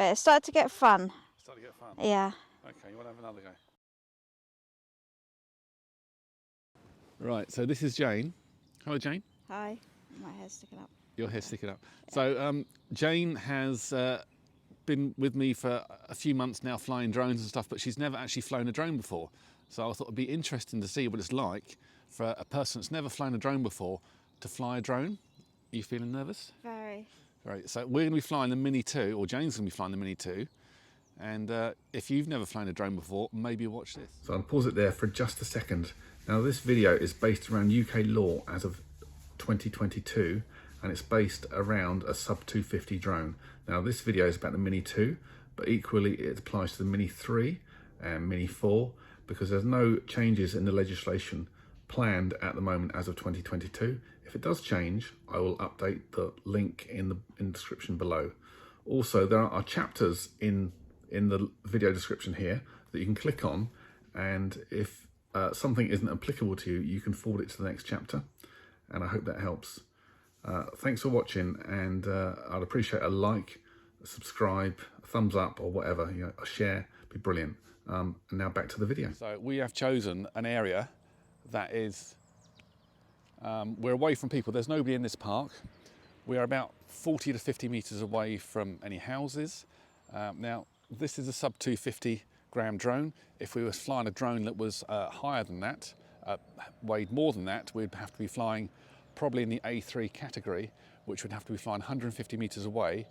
but it started to get fun. Started to get fun? Yeah. Okay, you want to have another go? Right, so this is Jane. Hello, Jane. Hi. My hair's sticking up. Your hair's sticking up. Yeah. So Jane has been with me for a few months now flying drones and stuff, but she's never actually flown a drone before. So I thought it'd be interesting to see what it's like for a person that's never flown a drone before to fly a drone. Are you feeling nervous? Very. Right, so we're going to be flying the Mini 2, or Jane's going to be flying the Mini 2. And if you've never flown a drone before, maybe watch this. So I'll pause it there for just a second. Now this video is based around UK law as of 2022, and it's based around a sub 250 drone. Now this video is about the Mini 2, but equally it applies to the Mini 3 and Mini 4, because there's no changes in the legislation planned at the moment as of 2022. If it does change, I will update the link in the description below. Also, there are chapters in the video description here that you can click on, and if something isn't applicable to you, you can forward it to the next chapter, and I hope that helps. Thanks for watching, and I'd appreciate a like, a subscribe, a thumbs up, or whatever, you know, a share, be brilliant. And now back to the video. So we have chosen an area that is, we're away from people. There's nobody in this park. We are about 40 to 50 meters away from any houses. Now, this is a sub 250 gram drone. If we were flying a drone that was higher than that, weighed more than that, we'd have to be flying probably in the A3 category, which would have to be flying 150 meters away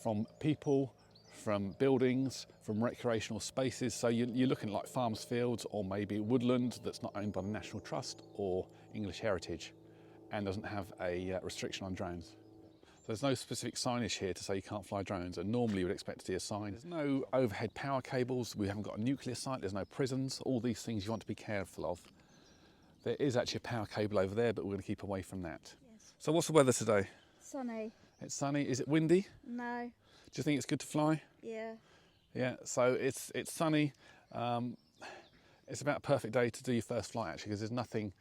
from people, from buildings, from recreational spaces. So you're looking at like farms, fields, or maybe woodland that's not owned by the National Trust or English Heritage and doesn't have a restriction on drones. There's no specific signage here to say you can't fly drones, and normally you would expect to see a sign. There's no overhead power cables, we haven't got a nuclear site, there's no prisons, all these things you want to be careful of. There is actually a power cable over there, but we're going to keep away from that. Yes. So what's the weather today? Sunny. It's sunny. Is it windy? No. Do you think it's good to fly? Yeah. Yeah, so it's sunny. It's about a perfect day to do your first flight actually, because there's nothing,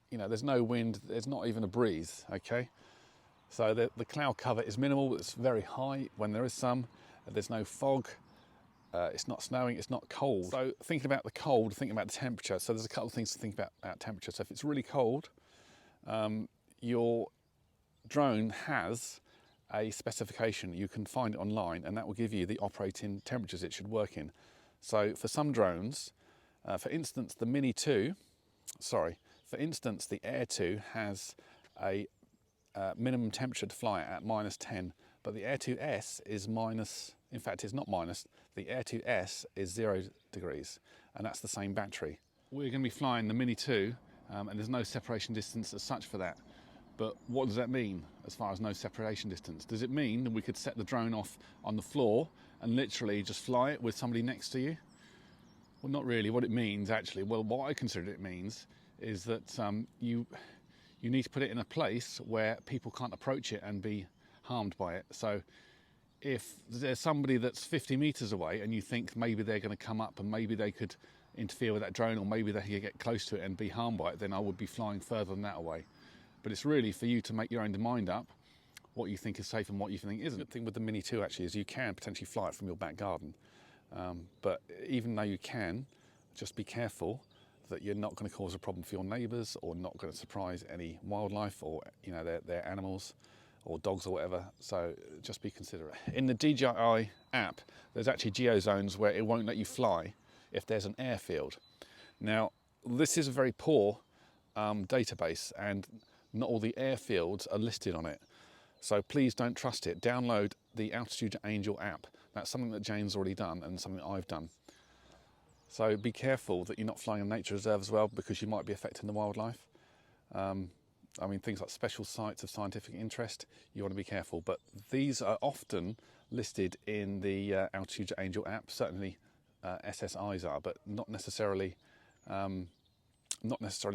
you know, there's no wind, there's not even a breeze, okay? So the cloud cover is minimal, it's very high when there is some. There's no fog, it's not snowing, it's not cold. So thinking about the cold, thinking about the temperature, so there's a couple of things to think about temperature. So if it's really cold, your drone has a specification. You can find it online, and that will give you the operating temperatures it should work in. So for some drones, for instance, the Mini 2, for instance, the Air 2 has a minimum temperature to fly at -10, but the Air 2S is minus, in fact it's not minus, the Air 2S is 0 degrees, and that's the same battery. We're going to be flying the Mini 2, and there's no separation distance as such for that. But what does that mean as far as no separation distance? Does it mean that we could set the drone off on the floor and literally just fly it with somebody next to you? Well, not really. What it means actually, well, what I consider it means is that you need to put it in a place where people can't approach it and be harmed by it. So if there's somebody that's 50 meters away and you think maybe they're going to come up and maybe they could interfere with that drone, or maybe they could get close to it and be harmed by it, then I would be flying further than that away. But it's really for you to make your own mind up what you think is safe and what you think isn't. The thing with the Mini 2 actually is you can potentially fly it from your back garden. But even though you can, just be careful that you're not going to cause a problem for your neighbours, or not going to surprise any wildlife, or you know their animals or dogs or whatever. So just be considerate. In the DJI app, there's actually geozones where it won't let you fly if there's an airfield. Now this is a very poor database, and not all the airfields are listed on it. So please don't trust it. Download the Altitude Angel app. That's something that Jane's already done and something I've done. So be careful that you're not flying a nature reserve as well, because you might be affecting the wildlife. I mean, things like special sites of scientific interest, you want to be careful. But these are often listed in the Altitude Angel app. Certainly SSIs are, but not necessarily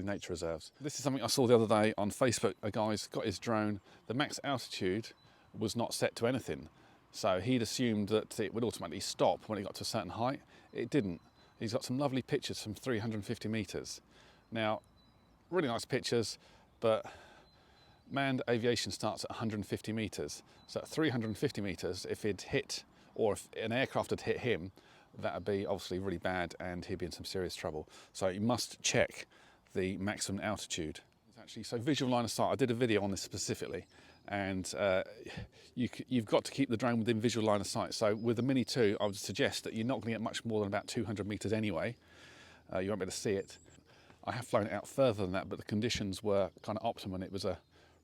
nature reserves. This is something I saw the other day on Facebook. A guy's got his drone, the max altitude was not set to anything. So he'd assumed that it would automatically stop when it got to a certain height. It didn't. He's got some lovely pictures from 350 meters. Now, really nice pictures, but manned aviation starts at 150 meters. So at 350 meters, if it hit or if an aircraft had hit him, that would be obviously really bad and he'd be in some serious trouble. So you must check the maximum altitude. Actually, so visual line of sight, I did a video on this specifically, and you've got to keep the drone within visual line of sight. So with the Mini 2, I would suggest that you're not going to get much more than about 200 meters anyway. You won't be able to see it. I have flown it out further than that, but the conditions were kind of optimum. It was a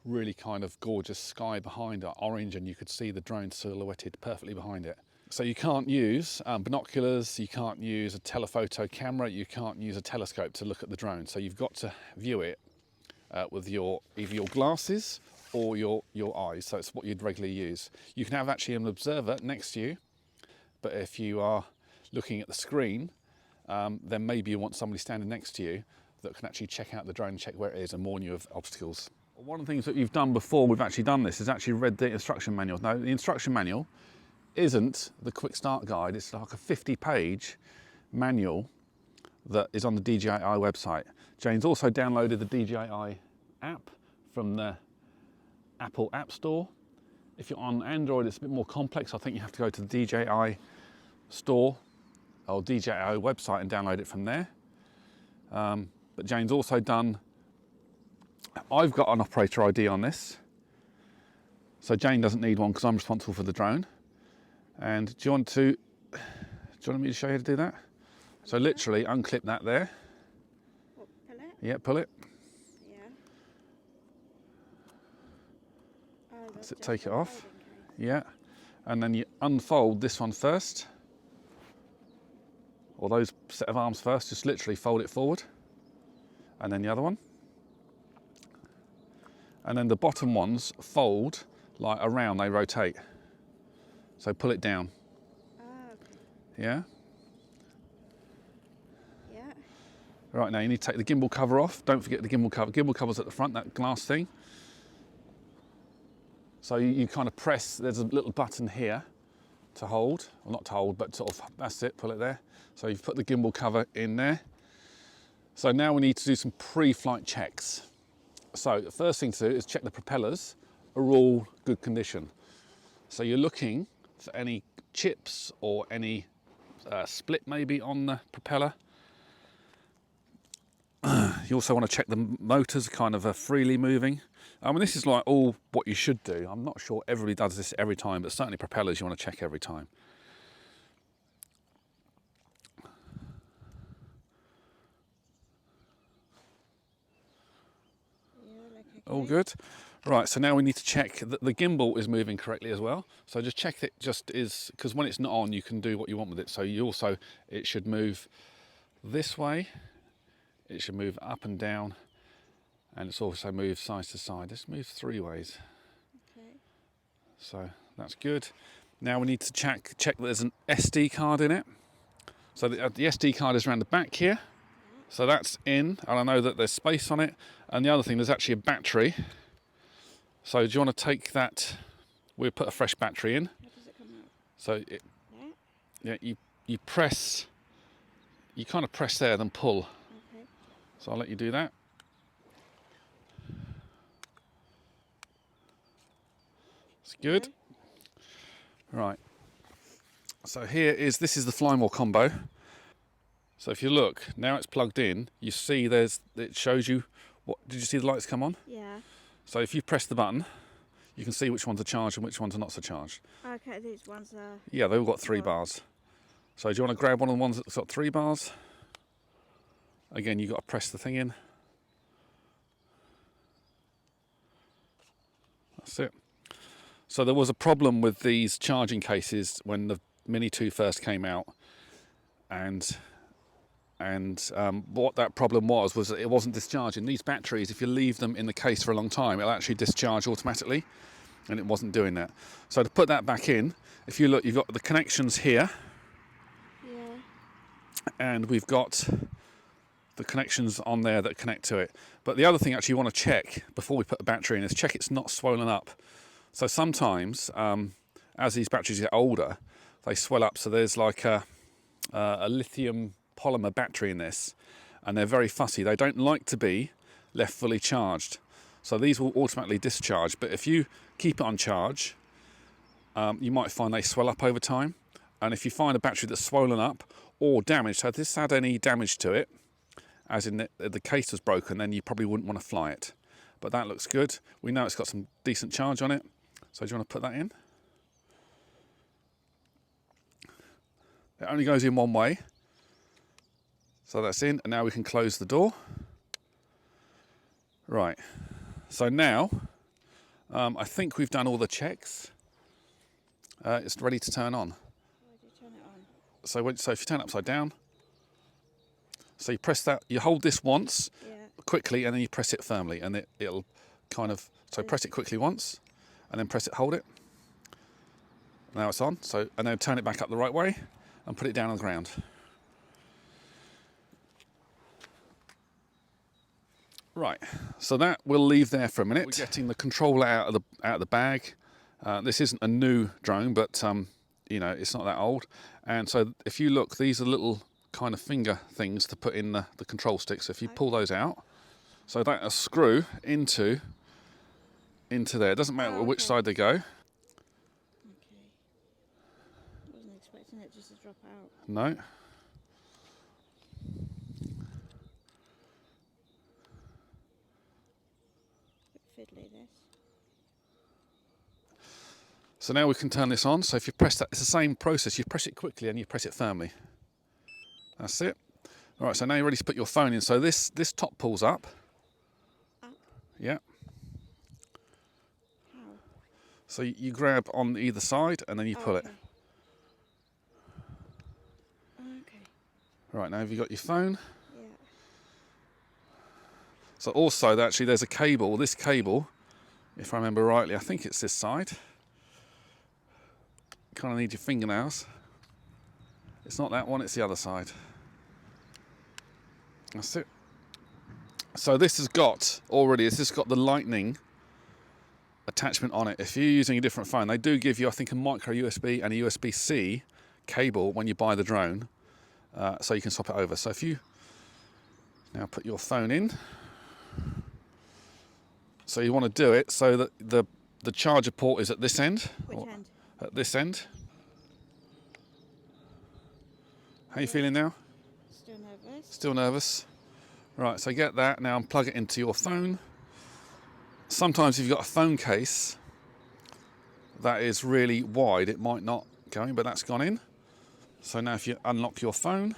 really kind of gorgeous sky behind it, orange, and you could see the drone silhouetted perfectly behind it. So you can't use binoculars, you can't use a telephoto camera, you can't use a telescope to look at the drone. So you've got to view it with either your glasses or your eyes. So it's what you'd regularly use. You can have actually an observer next to you, but if you are looking at the screen, then maybe you want somebody standing next to you that can actually check out the drone, check where it is and warn you of obstacles. One of the things that you've done before we've actually done this is actually read the instruction manual. Now, the instruction manual isn't the quick start guide, it's like a 50-page manual that is on the DJI website. Jane's also downloaded the DJI app from the Apple App Store. If you're on Android, it's a bit more complex. I think you have to go to the DJI store or DJI website and download it from there. But Jane's also done, I've got an operator ID on this, so Jane doesn't need one because I'm responsible for the drone. And do you want me to show you how to do that? So literally unclip that there. What, pull it? Yeah, pull it. Yeah. Oh, That's it, take it off. Yeah. And then you unfold this one first. Or those set of arms first, just literally fold it forward. And then the other one. And then the bottom ones fold like around, they rotate. So pull it down. Oh, okay. Yeah? Yeah. Right, now you need to take the gimbal cover off. Don't forget the gimbal cover. Gimbal cover's at the front, that glass thing. So you kind of press, there's a little button here to hold. Well, not to hold, but sort of, that's it, pull it there. So you've put the gimbal cover in there. So now we need to do some pre-flight checks. So the first thing to do is check the propellers are all good condition. So you're looking for any chips or any split maybe on the propeller. You also want to check the motors kind of freely moving. I mean, this is like all what you should do. I'm not sure everybody does this every time, but certainly propellers you want to check every time. All good. Right, so now we need to check that the gimbal is moving correctly as well. So just check it just is, because when it's not on, you can do what you want with it. So it should move this way, it should move up and down, and it's also moved side to side. This moves 3 ways. Okay. So that's good. Now we need to check that there's an SD card in it. So the SD card is around the back here. So that's in, and I know that there's space on it. And the other thing, there's actually a battery. So do you want to take that? We'll put a fresh battery in. How does it come out? So yeah, you press, you kind of press there, then pull. Okay. So I'll let you do that. It's good. Okay. Right. So this is the Fly More combo. So if you look, now it's plugged in, you see it shows you, did you see the lights come on? Yeah. So if you press the button, you can see which ones are charged and which ones are not so charged. Okay, these ones are... Yeah, they've all got 3 bars. So do you want to grab one of the ones that's got 3 bars? Again, you've got to press the thing in. That's it. So there was a problem with these charging cases when the Mini 2 first came out. And what that problem was that it wasn't discharging. These batteries, if you leave them in the case for a long time, it'll actually discharge automatically, and it wasn't doing that. So to put that back in, if you look, you've got the connections here, Yeah. and we've got the connections on there that connect to it. But the other thing actually you want to check before we put the battery in is check it's not swollen up. So sometimes, as these batteries get older, they swell up. So there's like a lithium polymer battery in this, and they're very fussy. They don't like to be left fully charged. So these will automatically discharge, but if you keep it on charge, you might find they swell up over time. And if you find a battery that's swollen up or damaged, had this had any damage to it, as in the case was broken, then you probably wouldn't want to fly it. But that looks good. We know it's got some decent charge on it. So do you want to put that in? It only goes in one way. So that's in, and now we can close the door. Right, so now I think we've done all the checks. It's ready to turn on. Why do you turn it on? So if you turn it upside down, so you press that, you hold this once, Yeah. quickly, and then you press it firmly, and it'll kind of, so press it quickly once, and then press it, hold it. Now it's on, so, and then turn it back up the right way, and put it down on the ground. Right, so that we'll leave there for a minute. We're getting the controller out of the bag. This isn't a new drone, but you know, it's not that old. And so if you look, these are little kind of finger things to put in the control stick. So if you pull those out, so that a screw into there. It doesn't matter which side they go. Okay. Wasn't expecting it just to drop out. No. Fiddly this. So now we can turn this on. So if you press that, it's the same process. You press it quickly and you press it firmly. That's it. All right, so now you're ready to put your phone in. So this top pulls up. Up? Yeah. How? So you grab on either side and then you pull it. Okay. Right, now have you got your phone? Yeah. So also, actually, there's a cable. This cable, if I remember rightly, I think it's this side. Kind of need your fingernails. It's not that one, it's the other side. That's it. So this has got the lightning attachment on it. If you're using a different phone, they do give you, I think, a micro USB and a USB-C cable when you buy the drone, so you can swap it over. So if you now put your phone in, so you want to do it so that the charger port is at this end. Which end? At this end. How are you feeling now? Still nervous. Still nervous? Right, so get that. Now plug it into your phone. Sometimes if you've got a phone case that is really wide, it might not go in, but that's gone in. So now if you unlock your phone,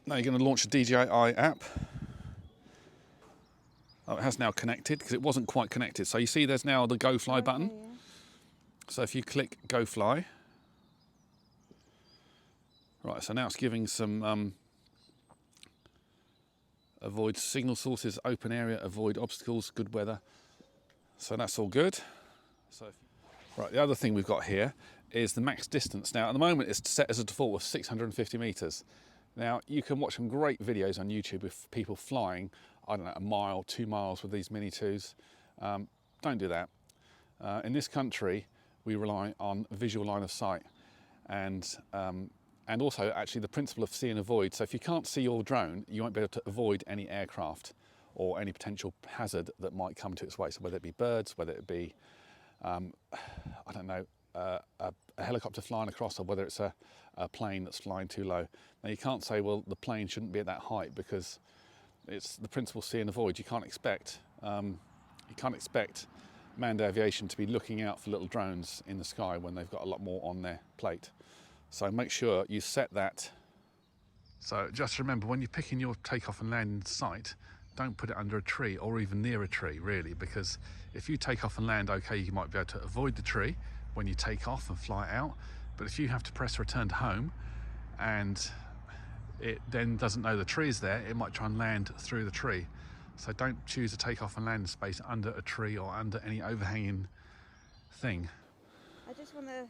now you're going to launch a DJI app. Oh, it has now connected because it wasn't quite connected. So you see there's now the Go Fly button. Yeah. So if you click Go Fly, right, so now it's giving some avoid signal sources, open area, avoid obstacles, good weather. So that's all good. So right, the other thing we've got here is the max distance. Now at the moment it's set as a default of 650 meters. Now you can watch some great videos on YouTube of people flying, I don't know, a mile, 2 miles with these Mini 2s. Don't do that. In this country, we rely on visual line of sight and also actually the principle of see and avoid. So if you can't see your drone, you won't be able to avoid any aircraft or any potential hazard that might come to its way. So whether it be birds, whether it be, I don't know, a helicopter flying across, or whether it's a plane that's flying too low. Now you can't say, well, the plane shouldn't be at that height, because it's the principle see and avoid. You can't expect manned aviation to be looking out for little drones in the sky when they've got a lot more on their plate. So make sure you set that. So just remember, when you're picking your takeoff and landing site, don't put it under a tree or even near a tree, really, because if you take off and land okay, you might be able to avoid the tree when you take off and fly out. But if you have to press return to home and it then doesn't know the tree is there, it might try and land through the tree. So don't choose a takeoff and landing space under a tree or under any overhanging thing. I just want to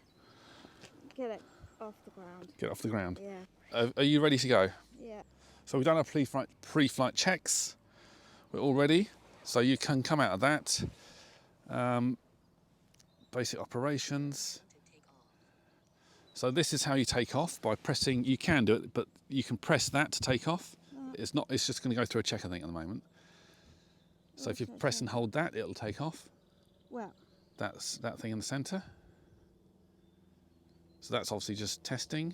get it off the ground. Get off the ground. Yeah. Are you ready to go? Yeah. So we've done our pre-flight checks. We're all ready. So you can come out of that. Basic operations. So this is how you take off, by pressing. You can do it, but you can press that to take off. It's not. It's just going to go through a check, I think, at the moment. So if you press and hold that, it'll take off. Well, That's that thing in the center. So that's obviously just testing,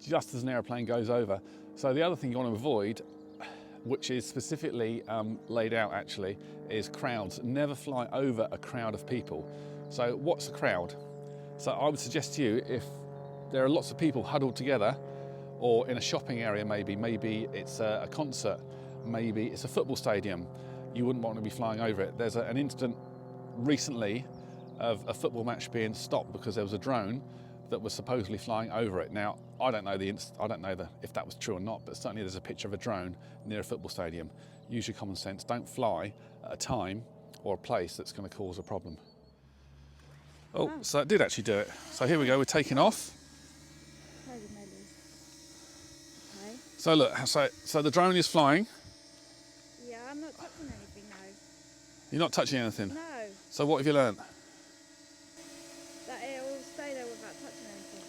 just as an aeroplane goes over. So the other thing you want to avoid, which is specifically laid out actually, is crowds. Never fly over a crowd of people. So what's a crowd? So I would suggest to you, if there are lots of people huddled together, or in a shopping area maybe it's a concert, maybe it's a football stadium, you wouldn't want to be flying over it. There's an incident recently of a football match being stopped because there was a drone that was supposedly flying over it. Now, I don't know if that was true or not, but certainly there's a picture of a drone near a football stadium. Use your common sense. Don't fly at a time or a place that's going to cause a problem. Oh, so it did actually do it. So here we go. We're taking off. Okay. So look, so the drone is flying. Yeah, I'm not touching anything now. You're not touching anything? No. So what have you learnt? That it will stay there without touching anything.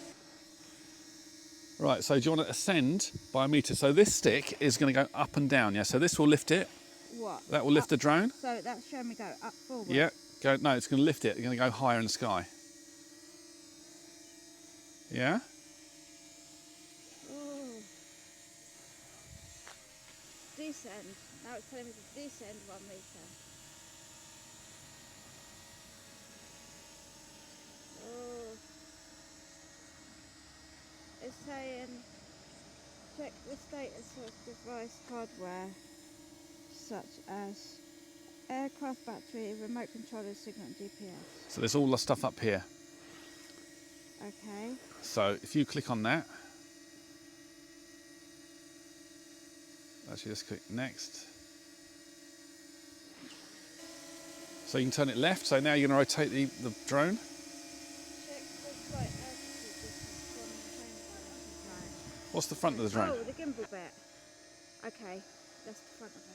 Right, so do you want to ascend by a metre? So this stick is going to go up and down, yeah? So this will lift it. What? That will lift the drone. So that's showing me go up forward? Yeah, no, it's going to lift it. It's going to go higher in the sky. Yeah? Oh. Descend. Now it's telling me to descend 1 metre. Oh. It's saying check the status of device hardware such as aircraft battery, remote controller, signal and GPS. So there's all the stuff up here. Okay. So if you click on that, actually just click next. So you can turn it left. So now you're going to rotate the drone. Check the flight altitude distance from the plane direction. What's the front of the drone? Oh, the gimbal bit. Okay, that's the front of it.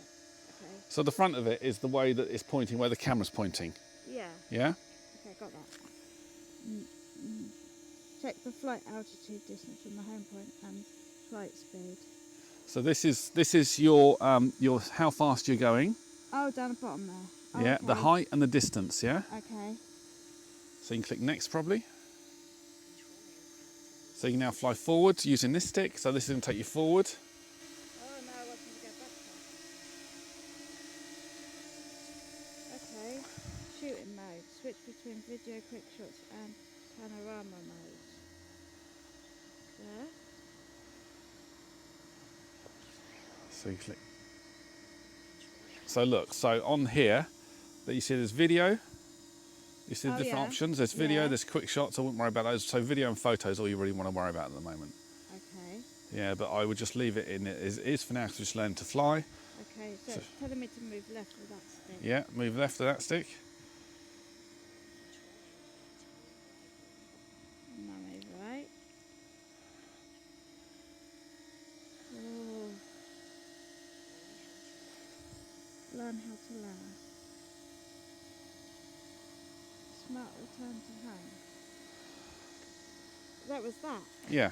Okay. So the front of it is the way that it's pointing, where the camera's pointing. Yeah. Yeah? Okay, got that. Check the flight altitude distance from the home point and flight speed. So this is your how fast you're going. Oh, down the bottom there. Oh, Yeah, okay. the height and the distance, yeah? Okay. So you can click next probably. So you can now fly forward using this stick. So this is going to take you forward. Oh, no, I want to go back. Okay. Shooting mode. Switch between video, quick shots and panorama mode. There. So you click. So look, so on here, that you see there's video. You see the different options. There's video, there's quick shots. I wouldn't worry about those. So video and photos, all you really want to worry about at the moment. Okay. Yeah, but I would just leave it in it as it is for now, because just learn to fly. Okay, so it's telling me to move left with that stick. Yeah, move left to that stick. And now move right. Oh. Learn how to land. Smart return to home. That was that. Yeah.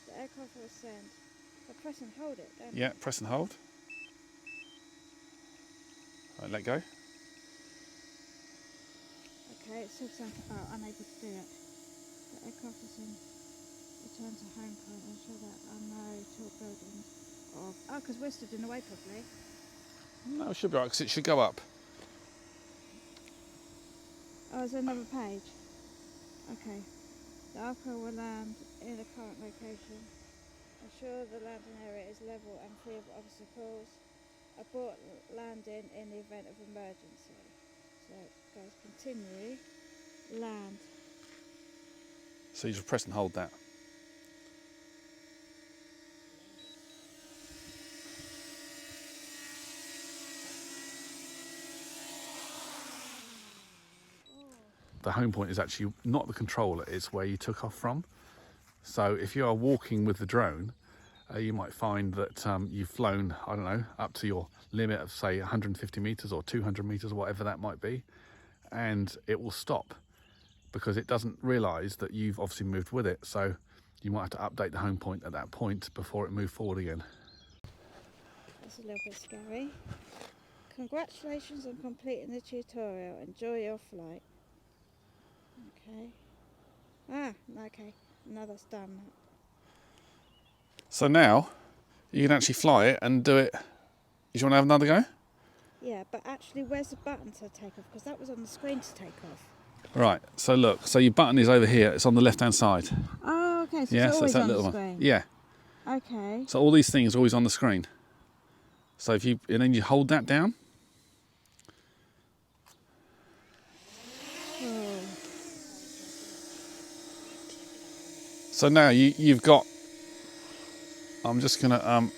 The aircraft will ascend. I press and hold it, don't I? Yeah, press and hold. Right, let go. Okay, it said something. Oh, unable to do it. The aircraft is in return to home point. Ensure that no tall buildings. Oh, because we're stood in the way properly. No, it should be right, because it should go up. Oh, is there another page? Okay. The aircraft will land in the current location. Ensure the landing area is level and free of obstacles. Abort landing in the event of emergency. So it goes continue, land. So you just press and hold that. The home point is actually not the controller, it's where you took off from. So if you are walking with the drone, you might find that you've flown, I don't know, up to your limit of say 150 meters or 200 meters or whatever that might be, and it will stop because it doesn't realize that you've obviously moved with it. So you might have to update the home point at that point before it moves forward again. That's a little bit scary. Congratulations on completing the tutorial. Enjoy your flight. Okay. Okay. Now that's done. So now you can actually fly it and do it. You want to have another go? Yeah, but actually, where's the button to take off? Because that was on the screen to take off. Right, so look, so your button is over here, it's on the left hand side. Oh, okay, so Yeah, it's so always it's that on the little screen. one. Yeah. Okay. So all these things are always on the screen. So if you, and then you hold that down. Oh. So now you've got, I'm just gonna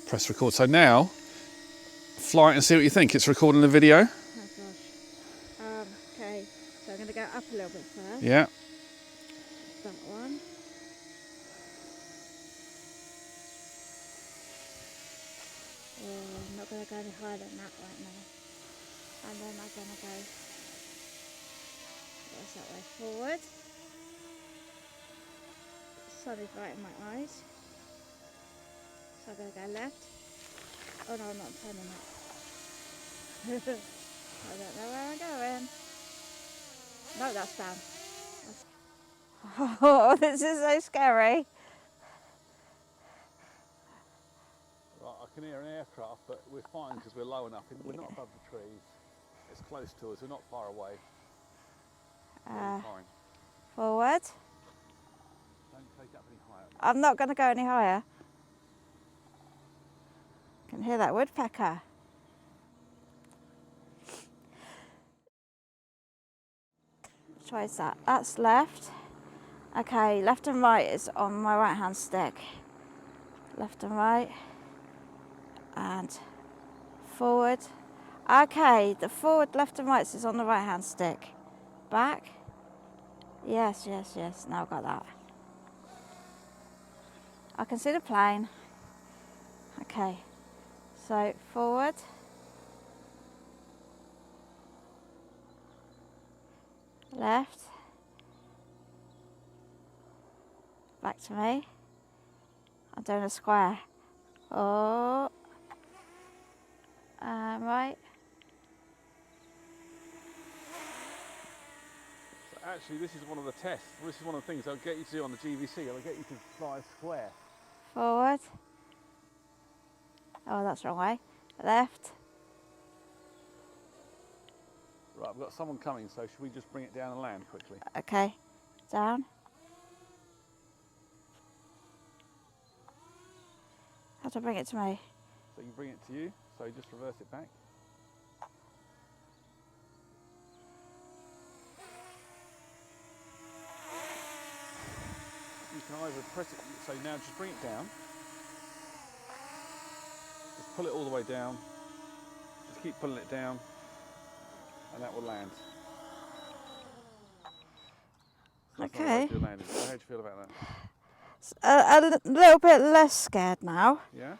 press record. So now, fly it and see what you think. It's recording the video. Oh gosh. Okay, so I'm going to go up a little bit first. Yeah. That one. Oh, I'm not going to go any higher than that right now. And then I'm going to go, what's that way, forward. Sun is right in my eyes. So I'm going to go left. Oh no, I'm not turning it. I don't know where I'm going. No, that's down. Oh, this is so scary. Right, I can hear an aircraft, but we're fine because we're low enough. We're not above the trees. It's close to us. We're not far away. We're fine. Forward. Don't take up any higher. I'm not going to go any higher. I can hear that woodpecker. Try that. That's left. Okay, left and right is on my right hand stick. Left and right. And forward. Okay, the forward, left and right is on the right hand stick. Back. Yes, yes, yes. Now I've got that. I can see the plane. Okay. So forward. Left. Back to me. I'm doing a square. Oh. Right. So actually, this is one of the tests. This is one of the things I'll get you to do on the GVC. I'll get you to fly a square. Forward. Oh, that's the wrong way. Left. Right, I've got someone coming, so should we just bring it down and land quickly? Okay. Down. How to bring it to me? So you bring it to you, so you just reverse it back. You can either press it, so now just bring it down. Just pull it all the way down. Just keep pulling it down, and that will land. So that's Okay. not landing. So how do you feel about that? A little bit less scared now, Yeah?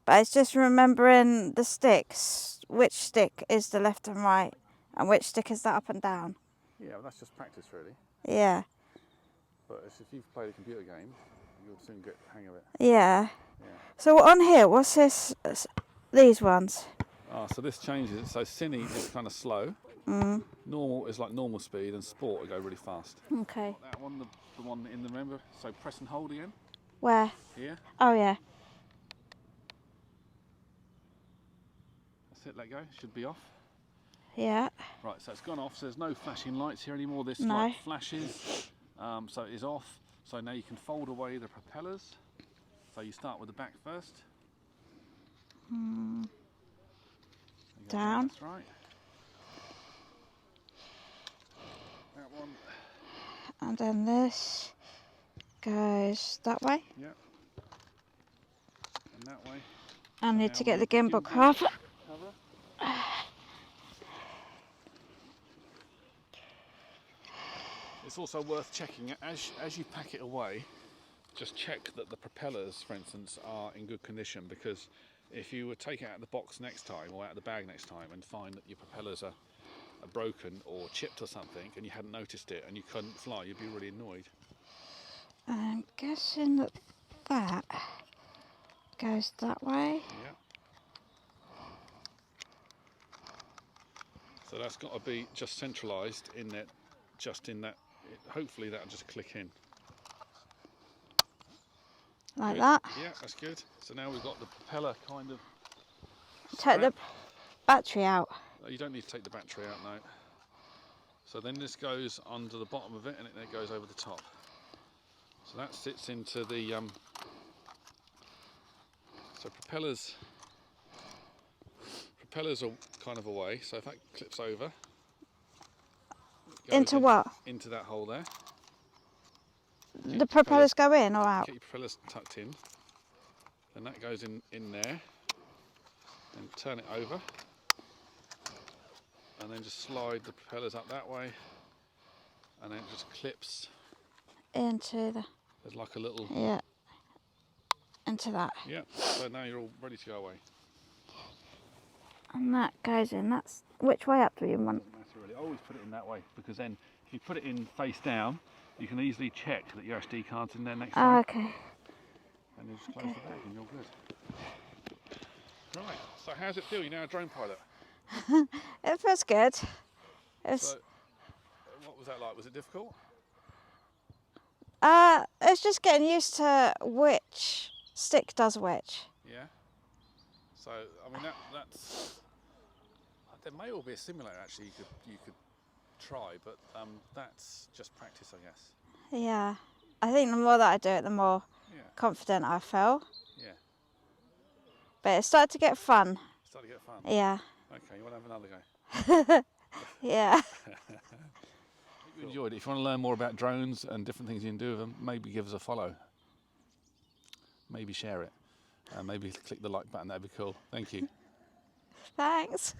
but it's just remembering the sticks. Which stick is the left and right, and which stick is the up and down? Yeah, well, that's just practice really. Yeah. But if you've played a computer game, you'll soon get the hang of it. Yeah. Yeah. So on here, what's this? These ones. So this changes it. So Cine is kind of slow. Mm. Normal is like normal speed, and Sport will go really fast. Okay. That one, the one in the, remember? So press and hold again. Where? Here. Oh yeah. That's it, let go. Should be off. Yeah. Right, so it's gone off. So there's no flashing lights here anymore. This No. light flashes. So it is off. So now you can fold away the propellers. So you start with the back first. Down. That's right. That one. And then this goes that way. Yeah. And that way. I need now to get the we'll gimbal gimbal cover. It's also worth checking as you pack it away. Just check that the propellers, for instance, are in good condition, because if you would take it out of the box next time or out of the bag next time and find that your propellers are broken or chipped or something and you hadn't noticed it and you couldn't fly, you'd be really annoyed. I'm guessing that that goes that way. Yeah. So that's got to be just centralised in that, just in that. Hopefully that'll just click in. Like Good. that. Yeah, that's good. So now we've got the propeller kind of. Take the battery out. You don't need to take the battery out now. So then this goes under the bottom of it, and then it goes over the top. So that sits into the. So propellers are kind of away. So if that clips over. Into what? Into that hole there. The propellers go in or out? Get your propellers tucked in. Then that goes in there. Then turn it over. And then just slide the propellers up that way. And then it just clips. Into the... There's like a little... Yeah. Into that. Yeah. So now you're all ready to go away. And that goes in. That's... Which way up do you want? Doesn't matter really. I always put it in that way, because then if you put it in face down, you can easily check that your SD card's in there next time. Oh, okay. And you just close the back and you're good. Right, so how's it feel? You're now a drone pilot. It feels good. So, what was that like? Was it difficult? It's just getting used to which stick does which. Yeah. So, I mean, that's... There may well be a simulator actually you could try, but that's just practice, I guess. Yeah. I think the more that I do it, the more confident I feel. Yeah. But it started to get fun. Started to get fun? Yeah. Okay, you want to have another go? Yeah. You enjoyed it. If you want to learn more about drones and different things you can do with them, maybe give us a follow. Maybe share it. Maybe click the like button, that'd be cool. Thank you. Thanks.